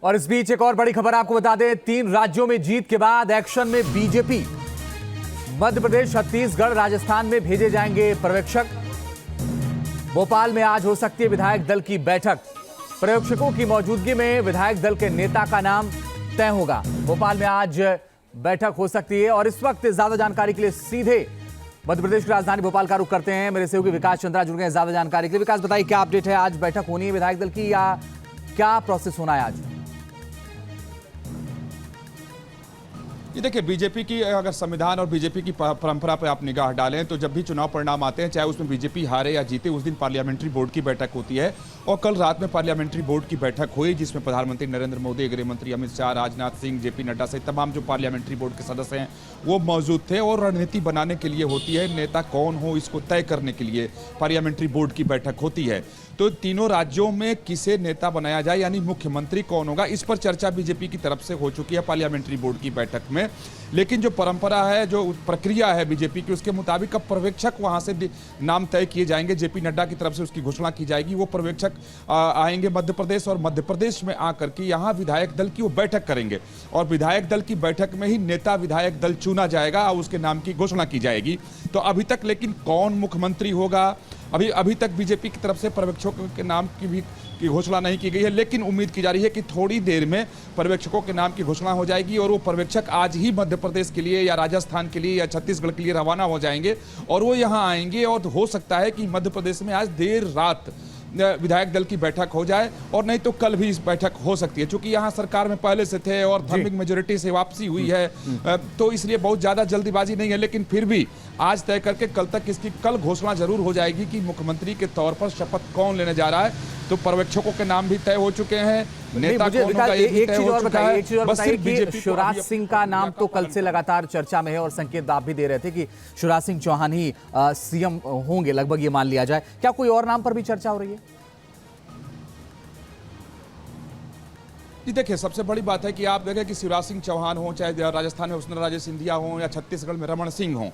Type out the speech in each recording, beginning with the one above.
और इस बीच एक और बड़ी खबर आपको बता दें, 3 राज्यों में जीत के बाद एक्शन में बीजेपी। मध्य प्रदेश, छत्तीसगढ़, राजस्थान में भेजे जाएंगे पर्यवेक्षक। भोपाल में आज हो सकती है विधायक दल की बैठक। पर्यवेक्षकों की मौजूदगी में विधायक दल के नेता का नाम तय होगा। भोपाल में आज बैठक हो सकती है और इस वक्त ज्यादा जानकारी के लिए सीधे मध्य प्रदेश की राजधानी भोपाल का रुख करते हैं। मेरे सहयोगी विकास चंद्रा जुड़ गए हैं ज्यादा जानकारी के लिए। विकास, बताइए क्या अपडेट है, आज बैठक होनी है विधायक दल की या क्या प्रोसेस होना है आज? ये देखिए, बीजेपी की अगर संविधान और बीजेपी की परंपरा पर आप निगाह डालें तो जब भी चुनाव परिणाम आते हैं, चाहे उसमें बीजेपी हारे या जीते, उस दिन पार्लियामेंट्री बोर्ड की बैठक होती है। और कल रात में पार्लियामेंट्री बोर्ड की बैठक हुई जिसमें प्रधानमंत्री नरेंद्र मोदी, गृह मंत्री अमित शाह, राजनाथ सिंह, जेपी नड्डा सहित तमाम जो पार्लियामेंट्री बोर्ड के सदस्य हैं वो मौजूद थे। और रणनीति बनाने के लिए होती है, नेता कौन हो इसको तय करने के लिए पार्लियामेंट्री बोर्ड की बैठक होती है। तो तीनों राज्यों में किसे नेता बनाया जाए, यानी मुख्यमंत्री कौन होगा, इस पर चर्चा बीजेपी की तरफ से हो चुकी है पार्लियामेंट्री बोर्ड की बैठक में। लेकिन जो परंपरा है, जो प्रक्रिया है बीजेपी की, उसके मुताबिक अब पर्यवेक्षक वहां से नाम तय किए जाएंगे। जेपी नड्डा की तरफ से उसकी घोषणा की जाएगी। वो पर्यवेक्षक आएंगे मध्य प्रदेश और मध्य प्रदेश में आकर के यहाँ विधायक दल की वो बैठक करेंगे और विधायक दल की बैठक में ही नेता विधायक दल चुना जाएगा और उसके नाम की घोषणा की जाएगी। तो अभी तक लेकिन कौन मुख्यमंत्री होगा, अभी तक बीजेपी की तरफ से पर्यवेक्षकों के नाम की घोषणा नहीं की गई है। लेकिन उम्मीद की जा रही है कि थोड़ी देर में पर्यवेक्षकों के नाम की घोषणा हो जाएगी और वो पर्यवेक्षक आज ही मध्य प्रदेश के लिए या राजस्थान के लिए या छत्तीसगढ़ के लिए रवाना हो जाएंगे और वो यहाँ आएंगे। और हो सकता है कि मध्य प्रदेश में आज देर रात विधायक दल की बैठक हो जाए और नहीं तो कल भी इस बैठक हो सकती है। चूंकि यहाँ सरकार में पहले से थे और थर्मिक मेजोरिटी से वापसी हुई है, तो इसलिए बहुत ज्यादा जल्दीबाजी नहीं है। लेकिन फिर भी आज तय करके कल तक इसकी कल घोषणा जरूर हो जाएगी कि मुख्यमंत्री के तौर पर शपथ कौन लेने जा रहा है। तो पर्यवेक्षकों के नाम भी तय हो चुके हैं, नेता कौन होगा एक चीज और बताइए कि शिवराज सिंह का नाम तो कल से लगातार चर्चा में है और संकेत आप भी दे रहे थे कि शिवराज सिंह चौहान ही सीएम होंगे, लगभग ये मान लिया जाए। क्या कोई और नाम पर भी चर्चा हो रही है? जी देखिए, सबसे बड़ी बात है कि आप देखें कि शिवराज सिंह चौहान हो, चाहे राजस्थान में वसुंधरा राजे सिंधिया हो या छत्तीसगढ़ में रमन सिंह हो,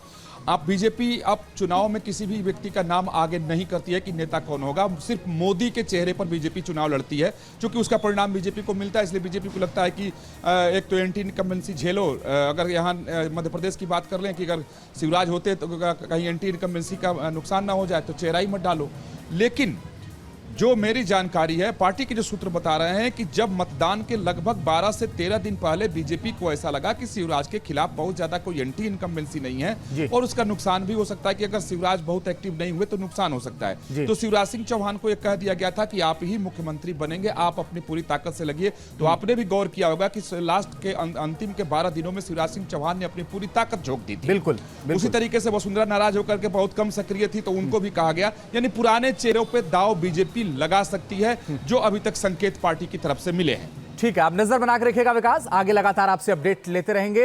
आप बीजेपी अब चुनाव में किसी भी व्यक्ति का नाम आगे नहीं करती है कि नेता कौन होगा। सिर्फ मोदी के चेहरे पर बीजेपी चुनाव लड़ती है। क्योंकि उसका परिणाम बीजेपी को मिलता है, इसलिए बीजेपी को लगता है कि एक तो एंटी इनकम्बेंसी झेलो। अगर यहाँ मध्य प्रदेश की बात कर लें कि अगर शिवराज होते तो कहीं एंटी इनकम्बेंसी का नुकसान ना हो जाए तो चेहरा ही मत डालो। लेकिन जो मेरी जानकारी है, पार्टी के जो सूत्र बता रहे हैं कि जब मतदान के लगभग 12 से 13 दिन पहले बीजेपी को ऐसा लगा कि शिवराज के खिलाफ बहुत ज्यादा कोई एंटी इनकम्बेंसी नहीं है और उसका नुकसान भी हो सकता है कि अगर शिवराज बहुत एक्टिव नहीं हुए तो नुकसान हो सकता है। तो शिवराज सिंह चौहान को यह कह दिया गया था कि आप ही मुख्यमंत्री बनेंगे, आप अपनी पूरी ताकत से लगिए। तो आपने भी गौर किया होगा कि लास्ट के अंतिम के 12 दिनों में शिवराज सिंह चौहान ने अपनी पूरी ताकत झोंक दी थी। बिल्कुल। उसी तरीके से वसुंधरा नाराज होकर के बहुत कम सक्रिय थी, तो उनको भी कहा गया। यानी पुराने चेहरों पर दाव बीजेपी लगा सकती है, जो अभी तक संकेत पार्टी की तरफ से मिले हैं। ठीक है, आप नजर बना के रखिएगा विकास, आगे लगातार आपसे अपडेट लेते रहेंगे।